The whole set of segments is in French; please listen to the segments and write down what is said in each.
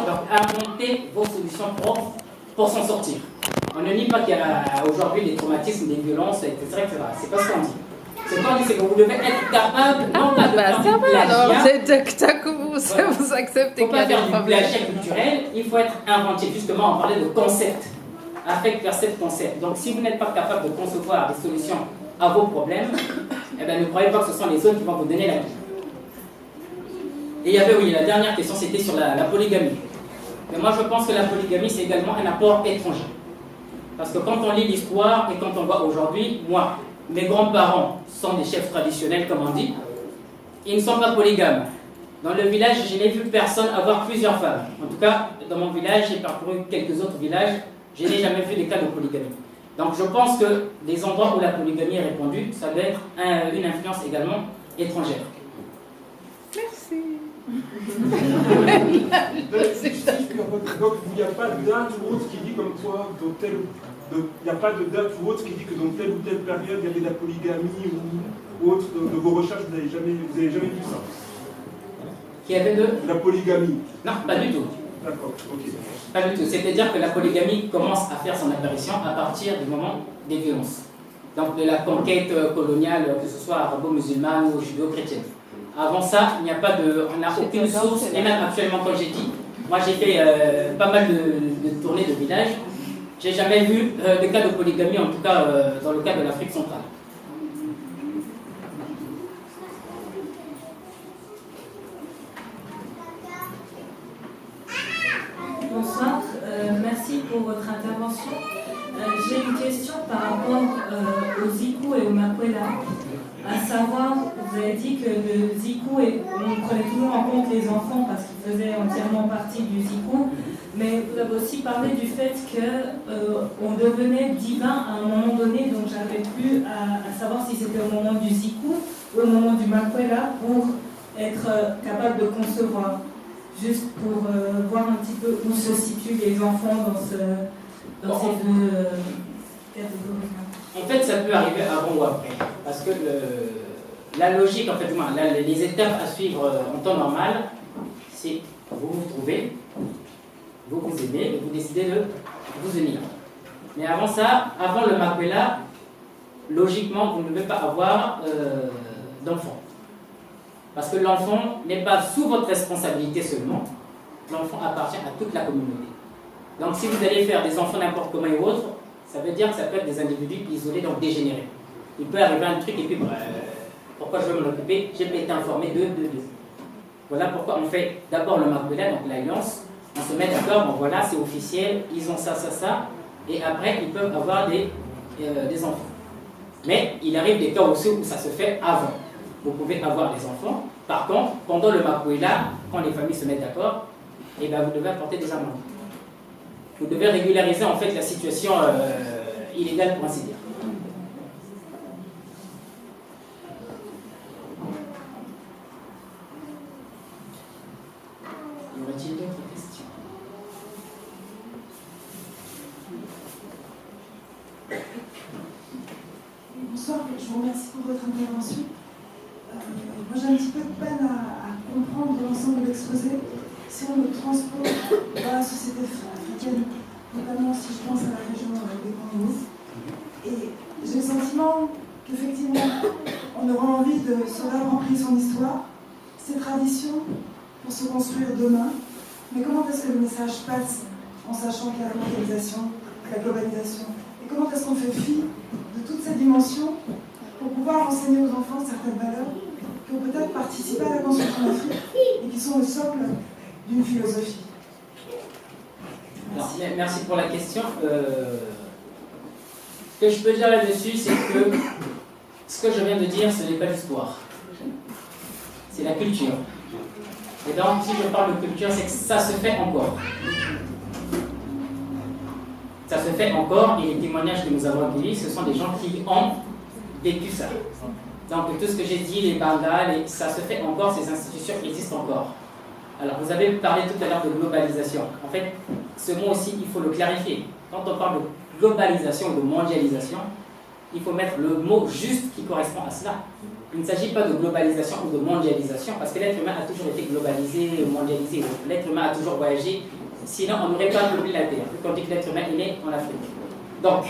Donc, inventez vos solutions propres pour s'en sortir. On ne nie pas qu'il y a aujourd'hui des traumatismes, des violences, etc. C'est pas ce qu'on dit. Ce qu'on dit, c'est que vous devez être capable, non pas de faire du plagiat. Vous acceptez qu'il y a des problèmes. Plagiat culturel, il faut être inventif. Justement, on parlait de concept. Affect vers cette concept. Donc, si vous n'êtes pas capable de concevoir des solutions à vos problèmes, eh bien, ne croyez pas que ce sont les autres qui vont vous donner la vie. Et il y avait, oui, la dernière question, c'était sur la polygamie. Mais moi, je pense que la polygamie, c'est également un apport étranger. Parce que quand on lit l'histoire et quand on voit aujourd'hui, moi, mes grands-parents sont des chefs traditionnels, comme on dit, ils ne sont pas polygames. Dans le village, je n'ai vu personne avoir plusieurs femmes. En tout cas, dans mon village, j'ai parcouru quelques autres villages, je n'ai jamais vu des cas de polygamie. Donc je pense que les endroits où la polygamie est répandue, ça doit être une influence également étrangère. Merci. Donc il n'y a pas de date ou autre qui dit comme toi, il n'y a pas de date ou autre qui dit que dans telle ou telle période il y avait de la polygamie ou autre de vos recherches, vous n'avez jamais vu ça? Qu'il y avait de la polygamie? Non, pas du tout. D'accord, ok. Pas du tout. C'est-à-dire que la polygamie commence à faire son apparition à partir du moment des violences. Donc de la conquête coloniale, que ce soit arabo-musulmane ou judéo-chrétienne. Avant ça, il n'y a pas de, on n'a aucune source, et même actuellement, comme j'ai dit, moi j'ai fait pas mal de tournées de villages, j'ai jamais vu de cas de polygamie, en tout cas dans le cas de l'Afrique centrale. Bonsoir, merci pour votre intervention. J'ai une question par rapport au Zikou et au Makwela. À savoir, vous avez dit que le Zikou, on prenait toujours en compte les enfants parce qu'ils faisaient entièrement partie du Zikou, mais vous avez aussi parlé du fait qu'on devenait divin à un moment donné, donc j'arrivais plus à savoir si c'était au moment du Zikou ou au moment du Makwela pour être capable de concevoir. Juste pour voir un petit peu où se situent les enfants dans ces deux catégories. En fait, ça peut arriver avant ou après. Parce que la logique, en fait, les étapes à suivre en temps normal, c'est vous vous trouvez, vous vous aimez et vous décidez de vous unir. Mais avant ça, avant le Makwela, logiquement, vous ne devez pas avoir d'enfant. Parce que l'enfant n'est pas sous votre responsabilité seulement, l'enfant appartient à toute la communauté. Donc si vous allez faire des enfants n'importe comment et autres, ça veut dire que ça peut être des individus isolés, donc dégénérés. Il peut arriver un truc et puis, pourquoi je vais m'en occuper? J'ai pas été informé de. Voilà pourquoi on fait d'abord le Makwela, donc l'alliance, on se met d'accord, bon voilà, c'est officiel, ils ont ça, et après ils peuvent avoir des enfants. Mais il arrive des cas aussi où ça se fait avant. Vous pouvez avoir des enfants. Par contre, pendant le Makwela, quand les familles se mettent d'accord, eh ben, vous devez apporter des amendes. Vous devez régulariser en fait la situation illégale, pour ainsi dire. Y aurait-il d'autres questions? Bonsoir, je vous remercie pour votre intervention. Moi j'ai un petit peu de peine à comprendre l'ensemble de l'exposé. Si on le transpose dans la société africaine, notamment si je pense à la région des Congo, et j'ai le sentiment qu'effectivement on aura envie de se réapproprier son histoire, ses traditions, pour se construire demain. Mais comment est-ce que le message passe en sachant qu'il y a la mondialisation, la globalisation? Et comment est-ce qu'on fait fi de toutes ces dimensions pour pouvoir enseigner aux enfants certaines valeurs qui ont peut-être participé à la construction de l'Afrique et qui sont le socle d'une philosophie? Merci. Alors, merci pour la question. Ce que je peux dire là-dessus, c'est que ce que je viens de dire, ce n'est pas l'histoire. C'est la culture. Et donc, si je parle de culture, c'est que ça se fait encore. Ça se fait encore, et les témoignages que nous avons accueillis, ce sont des gens qui ont vécu ça. Donc tout ce que j'ai dit, les bandas, ça se fait encore, ces institutions existent encore. Alors vous avez parlé tout à l'heure de globalisation. En fait, ce mot aussi, il faut le clarifier. Quand on parle de globalisation, de mondialisation, il faut mettre le mot juste qui correspond à cela. Il ne s'agit pas de globalisation ou de mondialisation, parce que l'être humain a toujours été globalisé, mondialisé. L'être humain a toujours voyagé Sinon, on n'aurait pas peuplé la Terre, vu qu'on dit que l'être humain est né en Afrique. Donc,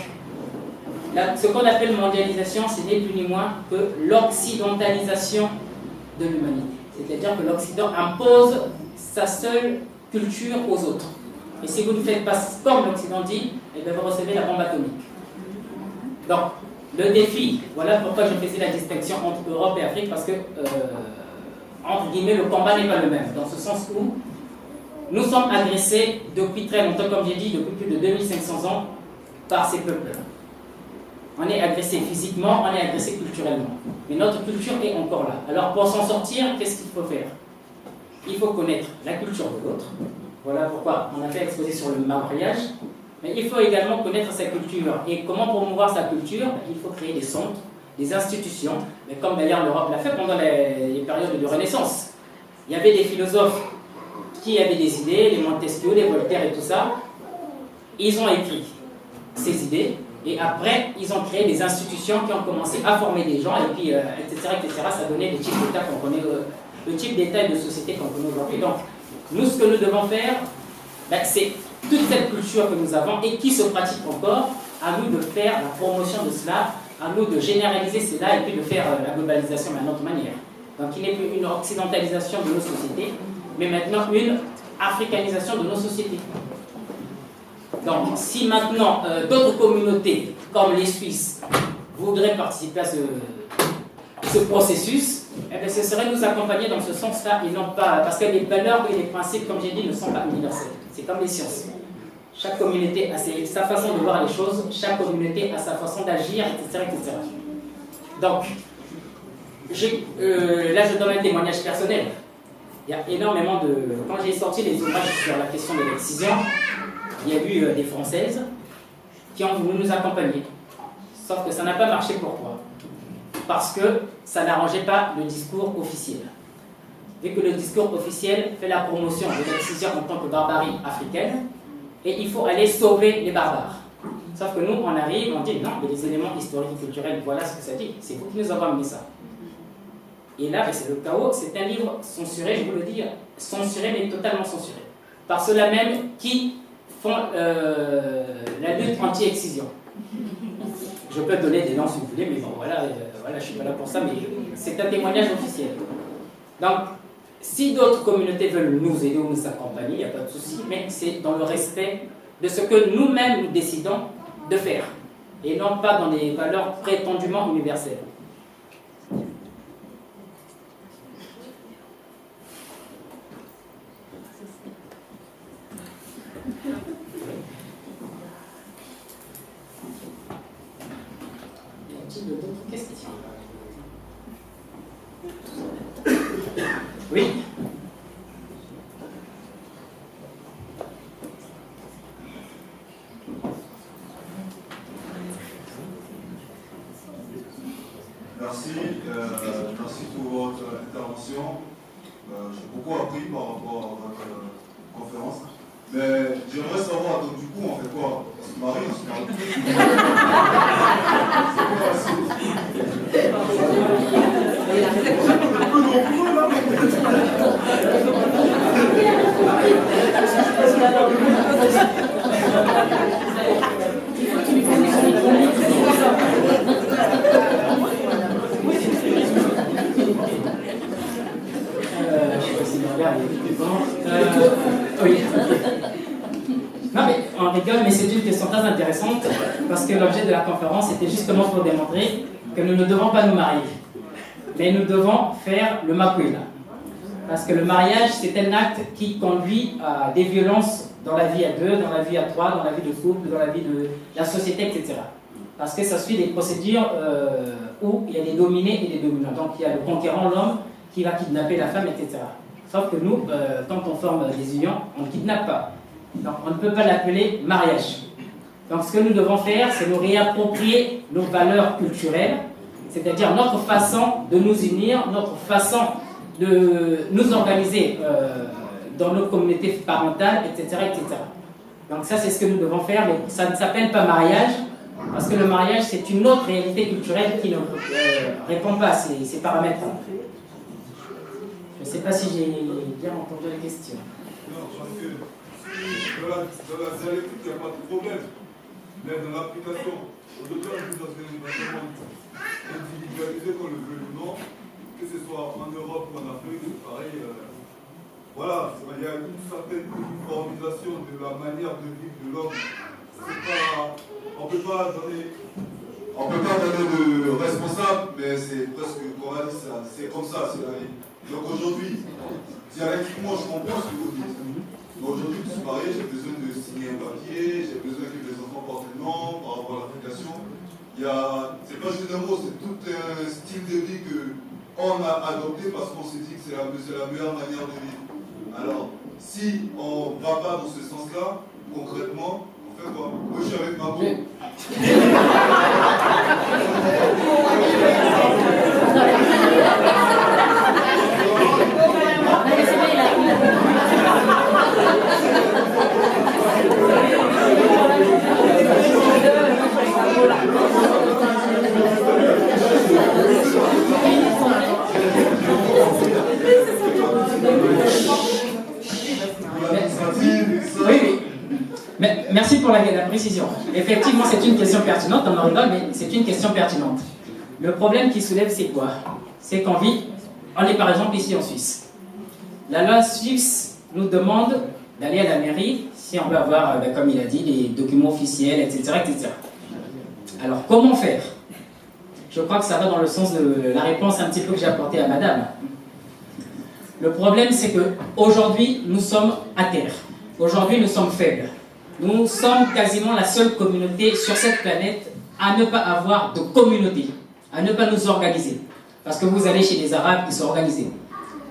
ce qu'on appelle mondialisation, ce n'est plus ni moins que l'occidentalisation de l'humanité. C'est-à-dire que l'Occident impose sa seule culture aux autres. Et si vous ne faites pas comme l'Occident dit, eh bien vous recevez la bombe atomique. Donc, le défi, voilà pourquoi je faisais la distinction entre Europe et Afrique, parce que, entre guillemets, le combat n'est pas le même, dans ce sens où nous sommes agressés depuis très longtemps, comme j'ai dit, depuis plus de 2500 ans, par ces peuples. On est agressé physiquement, on est agressé culturellement. Mais notre culture est encore là. Alors pour s'en sortir, qu'est-ce qu'il faut faire? Il faut connaître la culture de l'autre. Voilà pourquoi on a fait exposer sur le mariage. Mais il faut également connaître sa culture. Et comment promouvoir sa culture? Il faut créer des centres, des institutions. Mais comme d'ailleurs l'Europe l'a fait pendant les périodes de Renaissance. Il y avait des philosophes qui avaient des idées, les Montesquieu, les Voltaire et tout ça. Ils ont écrit ces idées. Et après, ils ont créé des institutions qui ont commencé à former des gens, et puis, etc., etc. Ça donnait des types d'État qu'on connaît, le type d'État et de société qu'on connaît aujourd'hui. Donc, nous, ce que nous devons faire, ben, c'est toute cette culture que nous avons et qui se pratique encore, à nous de faire la promotion de cela, à nous de généraliser cela et puis de faire la globalisation à notre manière. Donc, il n'est plus une occidentalisation de nos sociétés, mais maintenant une africanisation de nos sociétés. Donc, si maintenant d'autres communautés, comme les Suisses, voudraient participer à ce processus, eh bien, ce serait nous accompagner dans ce sens-là et non pas. Parce que les valeurs et les principes, comme j'ai dit, ne sont pas universels. C'est comme les sciences. Chaque communauté a sa façon de voir les choses, chaque communauté a sa façon d'agir, etc., etc. Donc, là, je donne un témoignage personnel. Il y a énormément de. Quand j'ai sorti les ouvrages sur la question de l'excision, il y a eu des Françaises qui ont voulu nous accompagner. Sauf que ça n'a pas marché. Pourquoi? Parce que ça n'arrangeait pas le discours officiel. Vu que le discours officiel fait la promotion de l'excision en tant que barbarie africaine, et il faut aller sauver les barbares. Sauf que nous, on arrive, on dit non, mais les éléments historiques et culturels, voilà ce que ça dit. C'est vous qui nous avez amené ça. Et là, c'est le chaos. C'est un livre censuré, je vous le dis, censuré, mais totalement censuré. Par ceux-là même qui font la lutte anti-excision. Je peux donner des noms si vous voulez, mais bon, voilà, je ne suis pas là pour ça, mais c'est un témoignage officiel. Donc, si d'autres communautés veulent nous aider ou nous accompagner, il n'y a pas de souci, mais c'est dans le respect de ce que nous-mêmes nous décidons de faire, et non pas dans des valeurs prétendument universelles. D'autres questions? Oui. Merci pour votre intervention. J'ai beaucoup appris par rapport à votre conférence. Mais j'aimerais savoir, donc du coup, on fait quoi? Parce que Marie, on se parle plus. Oui. Non mais on rigole, mais c'est une question très intéressante parce que l'objet de la conférence était justement pour démontrer que nous ne devons pas nous marier, mais nous devons faire le makwela. Parce que le mariage, c'est un acte qui conduit à des violences dans la vie à deux, dans la vie à trois, dans la vie de couple, dans la vie de la société, etc. Parce que ça suit des procédures où il y a des dominés et des dominants. Donc il y a le conquérant, l'homme, qui va kidnapper la femme, etc. Sauf que nous, quand on forme des unions, on ne kidnappe pas. Donc on ne peut pas l'appeler mariage. Donc ce que nous devons faire, c'est nous réapproprier nos valeurs culturelles, c'est-à-dire notre façon de nous unir, notre façon de nous organiser dans nos communautés parentales, etc., etc. Donc ça, c'est ce que nous devons faire, mais ça ne s'appelle pas mariage, parce que le mariage, c'est une autre réalité culturelle qui ne répond pas à ces paramètres. Je ne sais pas si j'ai bien entendu la question. Non, parce que la dialectique, il n'y a pas de problème. Mais dans l'application, au-delà de ça, c'est individualisé qu'on le veut ou non, que ce soit en Europe ou en Afrique, c'est pareil. Voilà, il y a une certaine uniformisation de la manière de vivre de l'homme. On ne peut pas donner de responsable, mais c'est presque, on va dire ça, c'est comme ça, c'est la vie. Donc aujourd'hui, dialectiquement, je comprends ce que vous dites. Aujourd'hui, tout pareil, j'ai besoin de signer un papier, j'ai besoin que les enfants portent le nom par rapport à l'application. C'est pas juste un mot, c'est tout un style de vie qu'on a adopté parce qu'on s'est dit que c'est la meilleure manière de vivre. Alors, si on ne va pas dans ce sens-là, concrètement, on fait quoi? Moi, je suis avec ma peau. Mais merci pour la précision. Effectivement, c'est une question pertinente, on en rigole, mais c'est une question pertinente. Le problème qui soulève, c'est quoi? C'est qu'on est par exemple ici en Suisse. La loi suisse nous demande d'aller à la mairie si on veut avoir, comme il a dit, des documents officiels, etc., etc. Alors, comment faire? Je crois que ça va dans le sens de la réponse un petit peu que j'ai apportée à madame. Le problème, c'est qu'aujourd'hui, nous sommes à terre. Aujourd'hui, nous sommes faibles. Nous sommes quasiment la seule communauté sur cette planète à ne pas avoir de communauté, à ne pas nous organiser. Parce que vous allez chez les Arabes, ils sont organisés.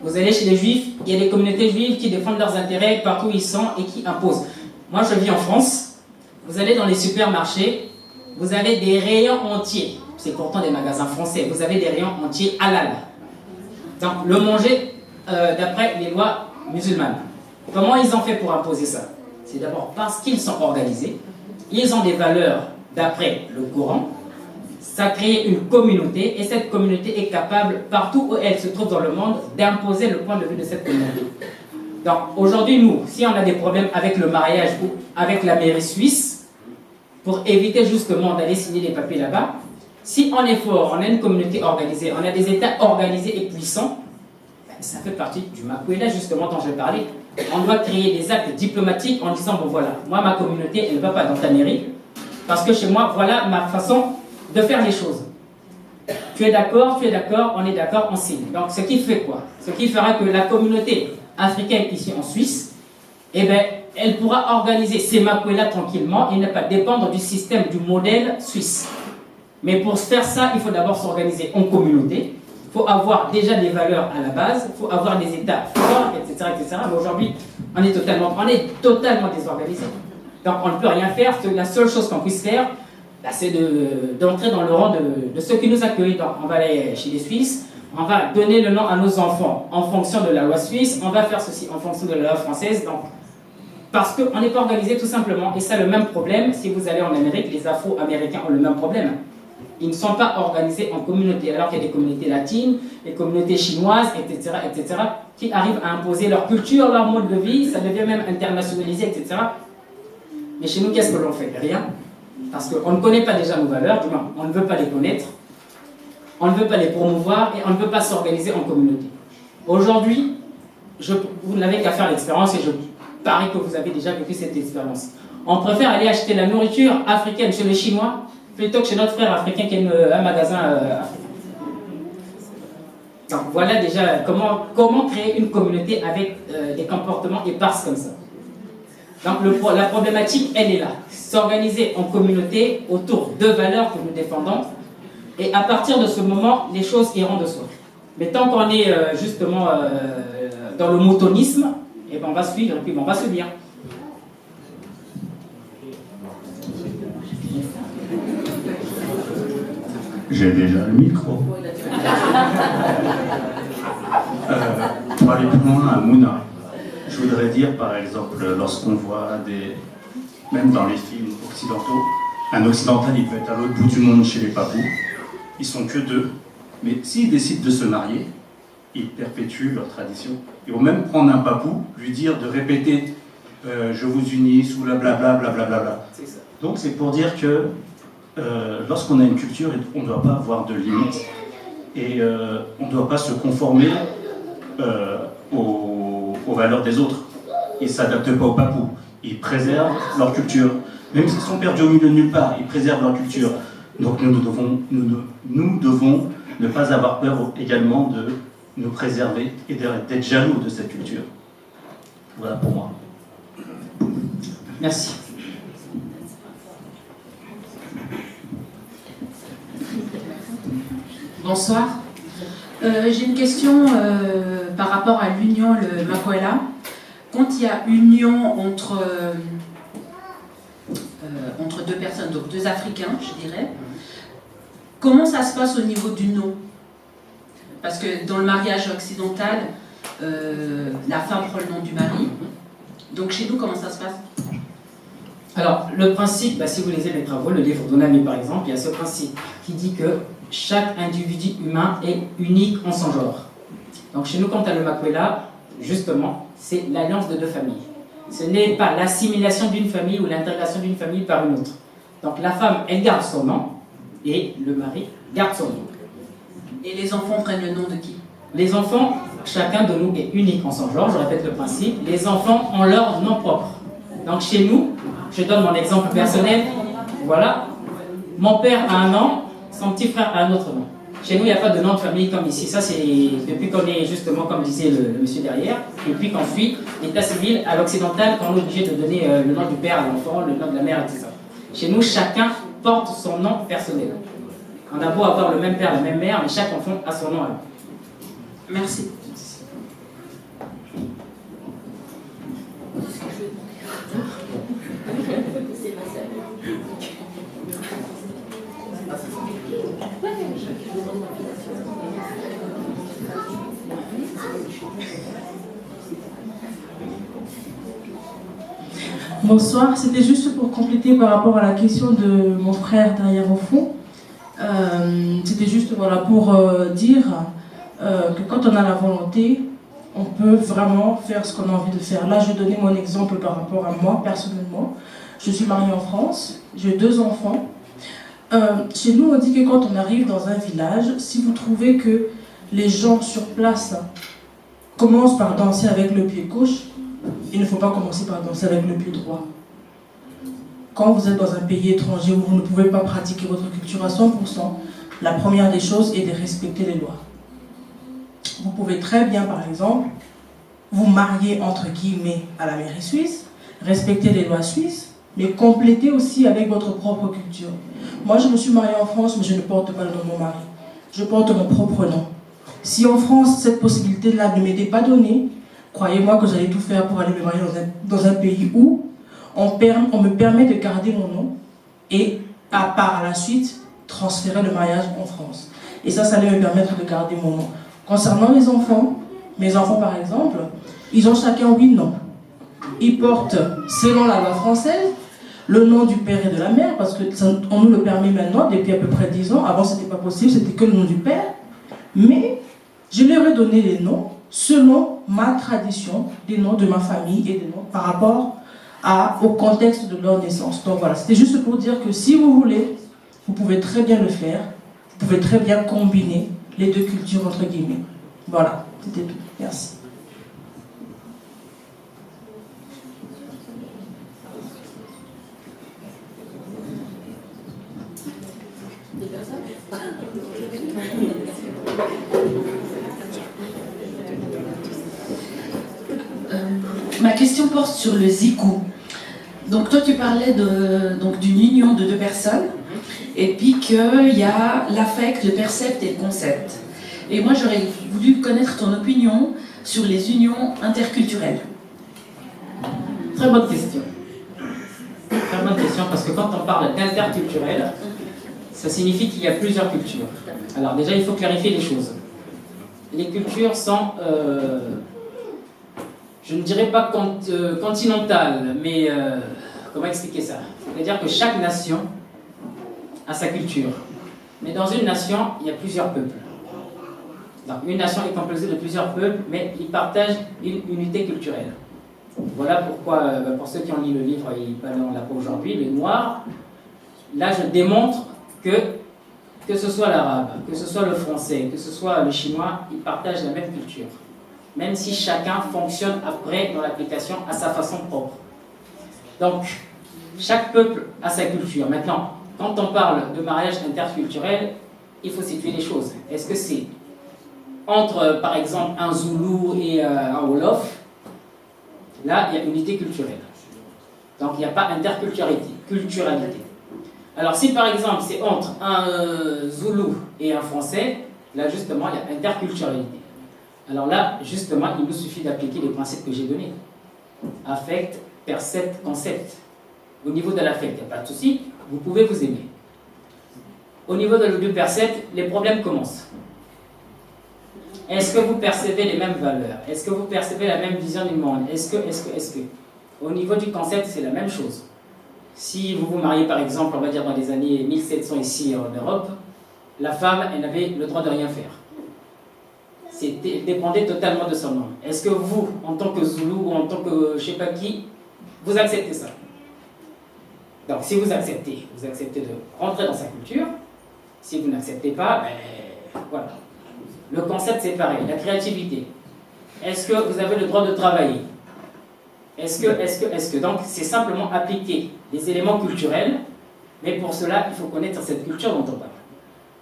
Vous allez chez les Juifs, il y a des communautés juives qui défendent leurs intérêts partout où ils sont et qui imposent. Moi, je vis en France. Vous allez dans les supermarchés, vous avez des rayons entiers. C'est pourtant des magasins français. Vous avez des rayons entiers halal. Donc, le manger d'après les lois musulmanes. Comment ils ont fait pour imposer ça? C'est d'abord parce qu'ils sont organisés, ils ont des valeurs d'après le Coran, ça crée une communauté et cette communauté est capable, partout où elle se trouve dans le monde, d'imposer le point de vue de cette communauté. Donc aujourd'hui, nous, si on a des problèmes avec le mariage ou avec la mairie suisse, pour éviter justement d'aller signer des papiers là-bas, si on est fort, on a une communauté organisée, on a des États organisés et puissants, ça fait partie du Makwela justement dont je parlais. On doit créer des actes diplomatiques en disant, bon voilà, moi ma communauté, elle ne va pas dans ta mairie, parce que chez moi, voilà ma façon de faire les choses. Tu es d'accord, on est d'accord, on signe. Donc ce qui fait quoi? Ce qui fera que la communauté africaine ici en Suisse, eh bien, elle pourra organiser ses Makwela tranquillement et ne pas dépendre du système, du modèle suisse. Mais pour faire ça, il faut d'abord s'organiser en communauté. Il faut avoir déjà des valeurs à la base, il faut avoir des États forts, etc. etc. Mais aujourd'hui, on est totalement désorganisé. Donc on ne peut rien faire. La seule chose qu'on puisse faire, c'est d'entrer dans le rang de ceux qui nous accueillent. Donc on va aller chez les Suisses, on va donner le nom à nos enfants en fonction de la loi suisse, on va faire ceci en fonction de la loi française. Donc, parce qu'on n'est pas organisé tout simplement. Et ça, le même problème, si vous allez en Amérique, les Afro-Américains ont le même problème. Ils ne sont pas organisés en communauté, alors qu'il y a des communautés latines, des communautés chinoises, etc., qui arrivent à imposer leur culture, leur mode de vie, ça devient même internationalisé, etc. Mais chez nous, qu'est-ce que l'on fait? Rien. Parce qu'on ne connaît pas déjà nos valeurs, du moins, on ne veut pas les connaître, on ne veut pas les promouvoir et on ne veut pas s'organiser en communauté. Aujourd'hui, vous n'avez qu'à faire l'expérience et je parie que vous avez déjà vécu cette expérience. On préfère aller acheter la nourriture africaine chez les Chinois plutôt que chez notre frère africain qui a un magasin africain. Donc voilà déjà comment créer une communauté avec des comportements épars comme ça. Donc la problématique, elle est là. S'organiser en communauté autour de valeurs que nous défendons. Et à partir de ce moment, les choses iront de soi. Mais tant qu'on est justement dans le moutonisme, eh ben on va suivre et puis on va se dire. J'ai déjà le micro. Pour aller plus loin à Mouna, je voudrais dire par exemple, lorsqu'on voit même dans les films occidentaux, un occidental il peut être à l'autre bout du monde chez les Papous, ils sont que deux, mais s'ils décident de se marier, ils perpétuent leur tradition. Ils vont même prendre un Papou, lui dire de répéter je vous unis sous la blablabla. C'est ça. Donc c'est pour dire que lorsqu'on a une culture, on ne doit pas avoir de limites et on ne doit pas se conformer aux valeurs des autres. Ils ne s'adaptent pas aux papous, ils préservent leur culture. Même s'ils sont perdus au milieu de nulle part, ils préservent leur culture. Donc nous devons ne pas avoir peur également de nous préserver et d'être jaloux de cette culture. Voilà pour moi. Merci. Bonsoir. J'ai une question par rapport à l'union, le Makwela. Quand il y a union entre deux personnes, donc deux Africains, je dirais, comment ça se passe au niveau du nom? Parce que dans le mariage occidental, la femme prend le nom du mari. Donc chez nous, comment ça se passe? Alors, le principe, si vous lisez mes travaux, le livre d'Onami par exemple, il y a ce principe qui dit que chaque individu humain est unique en son genre. Donc chez nous, quand tu as le Makwela, justement, c'est l'alliance de deux familles. Ce n'est pas l'assimilation d'une famille ou l'intégration d'une famille par une autre. Donc la femme, elle garde son nom et le mari garde son nom. Et les enfants prennent le nom de qui? Les enfants, chacun de nous est unique en son genre, je répète le principe. Les enfants ont leur nom propre. Donc chez nous, je donne mon exemple personnel, voilà, mon père a un nom, son petit frère a un autre nom. Chez nous, il n'y a pas de nom de famille comme ici. Ça, c'est depuis qu'on est justement, comme disait le monsieur derrière, depuis qu'on fuit l'état civil à l'occidental, qu'on est obligé de donner le nom du père à l'enfant, le nom de la mère, etc. Chez nous, chacun porte son nom personnel. On a beau avoir le même père, la même mère, mais chaque enfant a son nom alors. Merci. Bonsoir, c'était juste pour compléter par rapport à la question de mon frère derrière au fond. C'était juste voilà, pour dire que quand on a la volonté, on peut vraiment faire ce qu'on a envie de faire. Là, je vais donner mon exemple par rapport à moi, personnellement. Je suis mariée en France, j'ai 2 enfants. Chez nous, on dit que quand on arrive dans un village, si vous trouvez que les gens sur place commencent par danser avec le pied gauche, il ne faut pas commencer par danser avec le pied droit. Quand vous êtes dans un pays étranger où vous ne pouvez pas pratiquer votre culture à 100%, la première des choses est de respecter les lois. Vous pouvez très bien, par exemple, vous marier entre guillemets à la mairie suisse, respecter les lois suisses, mais compléter aussi avec votre propre culture. Moi, je me suis mariée en France, mais je ne porte pas le nom de mon mari. Je porte mon propre nom. Si en France, cette possibilité-là ne m'était pas donnée, croyez-moi que j'allais tout faire pour aller me marier dans un pays où on me permet de garder mon nom et, par la suite, transférer le mariage en France. Et ça allait me permettre de garder mon nom. Concernant les enfants, mes enfants par exemple, ils ont chacun 8 noms. Ils portent, selon la loi française, le nom du père et de la mère, parce qu'on nous le permet maintenant depuis à peu près 10 ans. Avant, ce n'était pas possible, c'était que le nom du père. Mais je leur ai donné les noms selon ma tradition, des noms de ma famille et des noms par rapport au contexte de leur naissance. Donc voilà, c'était juste pour dire que si vous voulez, vous pouvez très bien le faire. Vous pouvez très bien combiner les deux cultures entre guillemets. Voilà, c'était tout. Merci. Ma question porte sur le zikou. Donc toi tu parlais d'une union de 2 personnes et puis qu'il y a l'affect, le percept et le concept. Et moi j'aurais voulu connaître ton opinion sur les unions interculturelles. Très bonne question. Très bonne question parce que quand on parle d'interculturel, ça signifie qu'il y a plusieurs cultures. Alors déjà il faut clarifier les choses. Les cultures sont... je ne dirais pas continentale, mais comment expliquer ça? C'est-à-dire que chaque nation a sa culture. Mais dans une nation, il y a plusieurs peuples. Donc une nation est composée de plusieurs peuples, mais ils partagent une unité culturelle. Voilà pourquoi, pour ceux qui ont lu le livre, on l'a pas aujourd'hui, le noir, là je démontre que ce soit l'arabe, que ce soit le français, que ce soit le chinois, ils partagent la même culture. Même si chacun fonctionne après dans l'application à sa façon propre. Donc, chaque peuple a sa culture. Maintenant, quand on parle de mariage interculturel, il faut situer les choses. Est-ce que c'est entre, par exemple, un Zoulou et un Wolof? Là, il y a unité culturelle. Donc, il n'y a pas interculturalité. Alors, si par exemple, c'est entre un Zoulou et un Français, là, justement, il y a interculturalité. Alors là, justement, il nous suffit d'appliquer les principes que j'ai donnés. Affect, percept, concept. Au niveau de l'affect, il n'y a pas de souci, vous pouvez vous aimer. Au niveau du percept, les problèmes commencent. Est-ce que vous percevez les mêmes valeurs? Est-ce que vous percevez la même vision du monde? Est-ce que Au niveau du concept, c'est la même chose. Si vous vous mariez, par exemple, on va dire dans les années 1700 ici en Europe, la femme, elle n'avait le droit de rien faire. Dépendait totalement de son homme. Est-ce que vous, en tant que Zoulou ou en tant que je ne sais pas qui, vous acceptez ça? Donc, si vous acceptez de rentrer dans sa culture. Si vous n'acceptez pas, ben, voilà. Le concept, c'est pareil. La créativité. Est-ce que vous avez le droit de travailler? Est-ce que donc, c'est simplement appliquer des éléments culturels, mais pour cela, il faut connaître cette culture dont on parle.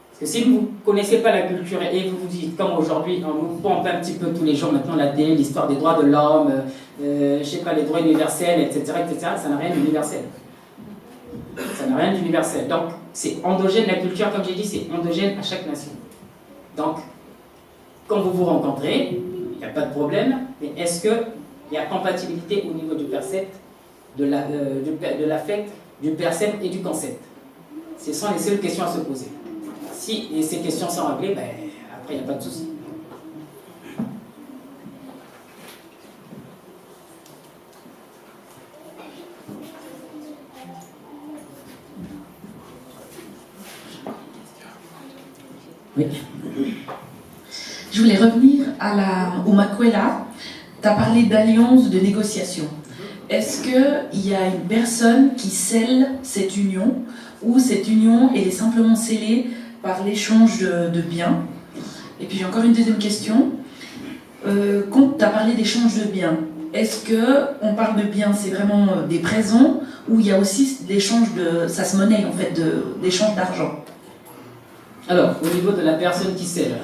Parce que si vous ne connaissez pas la culture et vous vous dites, comme aujourd'hui, on nous pompe un petit peu tous les jours maintenant la télé, l'histoire des droits de l'homme, je ne sais pas, les droits universels, etc., ça n'a rien d'universel. Ça n'a rien d'universel. Donc, c'est endogène, la culture, comme j'ai dit, c'est endogène à chaque nation. Donc, quand vous vous rencontrez, il n'y a pas de problème, mais est-ce qu'il y a compatibilité au niveau du percept, de l'affect, du percept et du concept? Ce sont les seules questions à se poser. Si ces questions sont réglées, ben, après, il n'y a pas de souci. Oui. Je voulais revenir au Makwela. Tu as parlé d'alliance, de négociation. Est-ce qu'il y a une personne qui scelle cette union, ou cette union elle est simplement scellée par l'échange de biens? Et puis j'ai encore une deuxième question. Quand tu as parlé d'échange de biens, est-ce qu'on parle de biens, c'est vraiment des présents, ou il y a aussi l'échange ça se monnaie en fait, d'échange d'argent? Alors, au niveau de la personne qui scelle,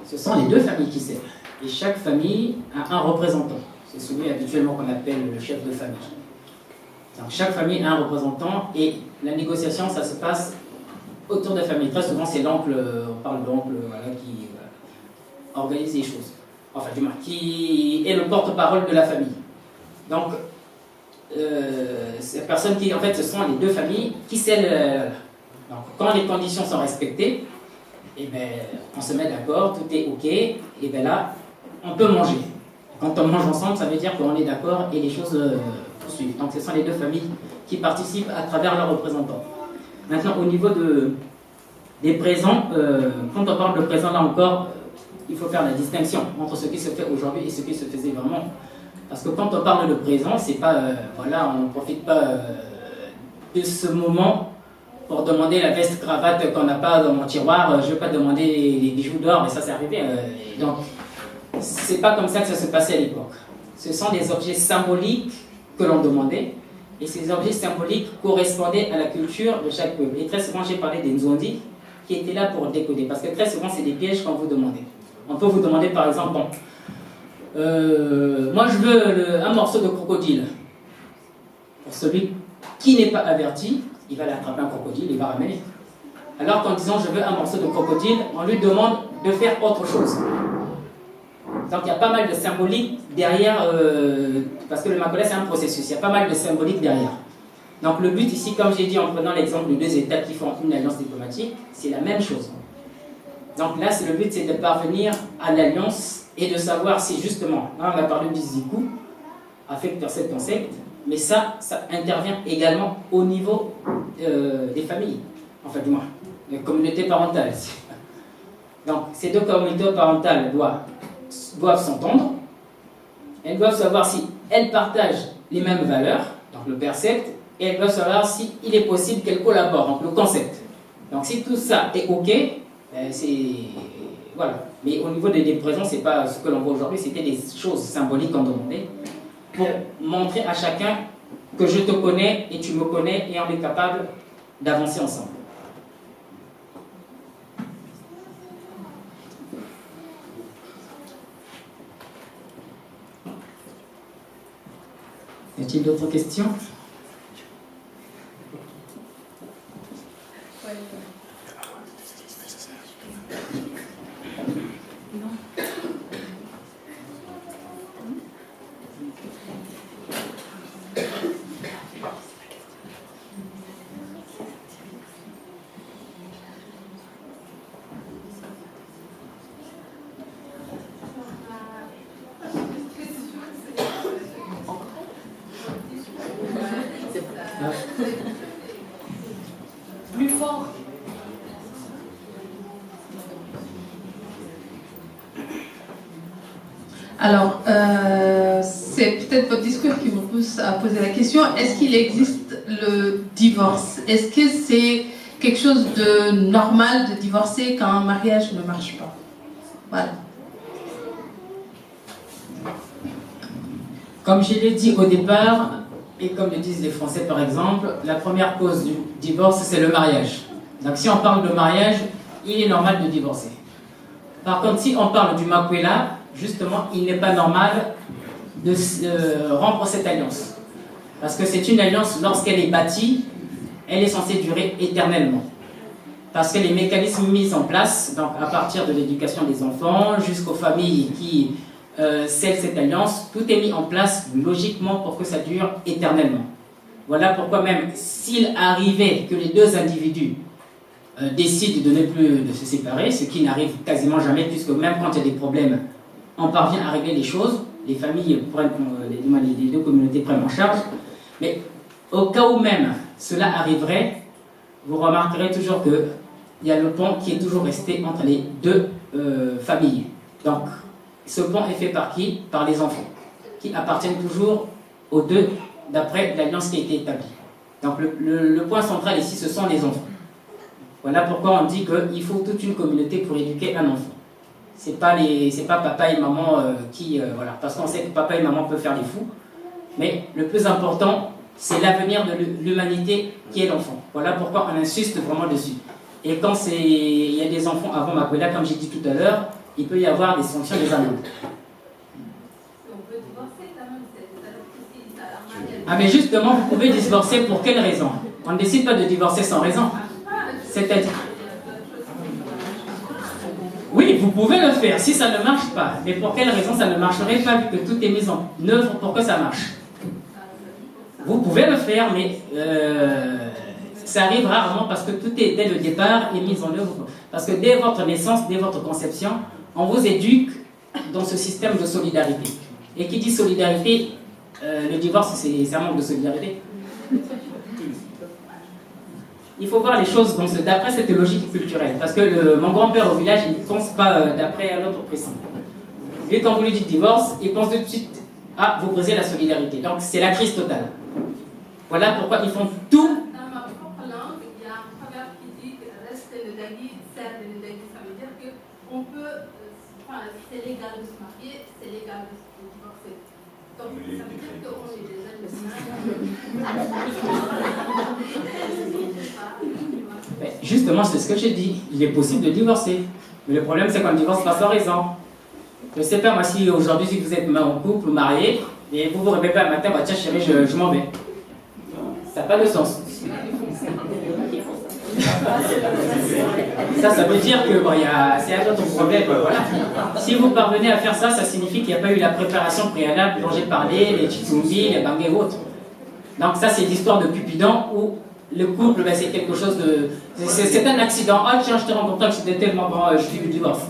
ce sont les deux familles qui scellent. Et chaque famille a un représentant. C'est celui habituellement qu'on appelle le chef de famille. Donc, chaque famille a un représentant et la négociation, ça se passe autour de la famille. Très souvent, c'est l'oncle, on parle d'oncle, voilà, qui organise les choses. Enfin, du moins, qui est le porte-parole de la famille. Donc, ces personnes qui, en fait, ce sont les deux familles qui scellent. Donc, quand les conditions sont respectées, et ben, on se met d'accord, tout est OK, et bien là, on peut manger. Quand on mange ensemble, ça veut dire qu'on est d'accord et les choses poursuivent. Donc, ce sont les deux familles qui participent à travers leurs représentants. Maintenant, au niveau des présents, quand on parle de présents, là encore, il faut faire la distinction entre ce qui se fait aujourd'hui et ce qui se faisait vraiment. Parce que quand on parle de présent, c'est pas, voilà, on ne profite pas de ce moment pour demander la veste cravate qu'on n'a pas dans mon tiroir. Je ne vais pas demander les bijoux d'or, mais ça c'est arrivé. Donc, c'est pas comme ça que ça se passait à l'époque. Ce sont des objets symboliques que l'on demandait, et ces objets symboliques correspondaient à la culture de chaque peuple. Et très souvent, j'ai parlé des Nzondi qui étaient là pour décoder, parce que très souvent, c'est des pièges qu'on vous demandait. On peut vous demander par exemple, bon, moi je veux un morceau de crocodile. Pour celui qui n'est pas averti, il va aller attraper un crocodile, il va ramener. Alors qu'en disant je veux un morceau de crocodile, on lui demande de faire autre chose. Donc il y a pas mal de symbolique derrière, parce que le Makola c'est un processus, il y a pas mal de symbolique derrière. Donc le but ici, comme j'ai dit en prenant l'exemple de deux États qui font une alliance diplomatique, c'est la même chose. Donc là, le but c'est de parvenir à l'alliance et de savoir si justement, là on a parlé du zikou, affect percept concept, mais ça intervient également au niveau des familles, enfin du moins, des communautés parentales. Donc ces deux communautés parentales doivent s'entendre, elles doivent savoir si elles partagent les mêmes valeurs, donc le percept, et elles doivent savoir s'il est possible qu'elles collaborent, donc le concept. Donc si tout ça est OK, c'est... Voilà. Mais au niveau des présents, ce n'est pas ce que l'on voit aujourd'hui, c'était des choses symboliques qu'on demandait pour montrer à chacun que je te connais et tu me connais et on est capable d'avancer ensemble. Y a-t-il d'autres questions? Plus fort. Alors, c'est peut-être votre discours qui vous pousse à poser la question. Est-ce qu'il existe le divorce? Est-ce que c'est quelque chose de normal de divorcer quand un mariage ne marche pas? Voilà. Comme je l'ai dit au départ, et comme le disent les Français par exemple, la première cause du divorce, c'est le mariage. Donc si on parle de mariage, il est normal de divorcer. Par contre, si on parle du Makwela, justement, il n'est pas normal de rompre cette alliance. Parce que c'est une alliance, lorsqu'elle est bâtie, elle est censée durer éternellement. Parce que les mécanismes mis en place, donc à partir de l'éducation des enfants jusqu'aux familles qui scellent cette alliance, tout est mis en place logiquement pour que ça dure éternellement. Voilà pourquoi même s'il arrivait que les deux individus décident de ne plus de se séparer, ce qui n'arrive quasiment jamais, puisque même quand il y a des problèmes, on parvient à régler les choses, les familles prennent, les deux communautés prennent en charge, mais au cas où même cela arriverait, vous remarquerez toujours qu'il y a le pont qui est toujours resté entre les deux familles. Donc, ce pont est fait par qui? Par les enfants, qui appartiennent toujours aux deux, d'après l'alliance qui a été établie. Donc, le point central ici, ce sont les enfants. Voilà pourquoi on dit qu'il faut toute une communauté pour éduquer un enfant. C'est pas papa et maman voilà, parce qu'on sait que papa et maman peuvent faire des fous, mais le plus important, c'est l'avenir de l'humanité qui est l'enfant. Voilà pourquoi on insiste vraiment dessus. Et quand il y a des enfants avant Makwela, comme j'ai dit tout à l'heure, il peut y avoir des sanctions, des amendes. On peut divorcer quand même, c'est ah mais justement, vous pouvez divorcer pour quelle raison? On ne décide pas de divorcer sans raison. C'est-à-dire... Oui, vous pouvez le faire si ça ne marche pas. Mais pour quelle raison ça ne marcherait pas vu que tout est mis en œuvre pour que ça marche? Vous pouvez le faire, mais ça arrive rarement parce que tout est dès le départ est mis en œuvre. Parce que dès votre naissance, dès votre conception, on vous éduque dans ce système de solidarité. Et qui dit solidarité, le divorce, c'est un manque de solidarité. Il faut voir les choses d'après cette logique culturelle. Parce que mon grand-père au village, il ne pense pas d'après un autre précis. Lui, quand vous lui dites divorce, il pense tout de suite, ah, vous brisez la solidarité. Donc, c'est la crise totale. Voilà pourquoi ils font tout. Dans ma propre langue, il y a un proverbe qui dit que reste le dagui, serre le dagui. Ça veut dire qu'on peut, c'est légal de se marier, c'est légal de se divorcer. Donc, ça veut dire qu'on est des êtres humains. Justement, c'est ce que j'ai dit. Il est possible de divorcer. Mais le problème, c'est qu'on ne divorce pas sans raison. Je ne sais pas, moi, si aujourd'hui, si vous êtes en couple ou marié, et vous vous réveillez un matin, bah, tiens, chérie, je m'en vais. Ça n'a pas de sens. Ça veut dire que bon, c'est un autre problème. Voilà. Si vous parvenez à faire ça, ça signifie qu'il n'y a pas eu la préparation préalable dont j'ai parlé, les chitsumbi, les bangé et autres. Donc ça, c'est l'histoire de Cupidon où le couple, ben, c'est quelque chose de... C'est un accident. Ah tiens, je te rencontre, c'était tellement bon, je suis du divorce.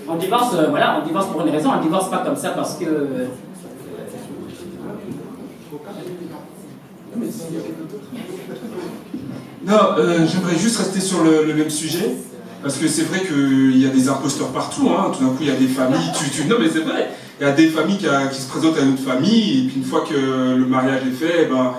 On divorce, voilà, on divorce pour une raison, on ne divorce pas comme ça parce que... Non, j'aimerais juste rester sur le même sujet, parce que c'est vrai qu'il y a des imposteurs partout, hein. Tout d'un coup il y a des familles, non mais c'est vrai, il y a des familles qui se présentent à une autre famille, et puis une fois que le mariage est fait, ben,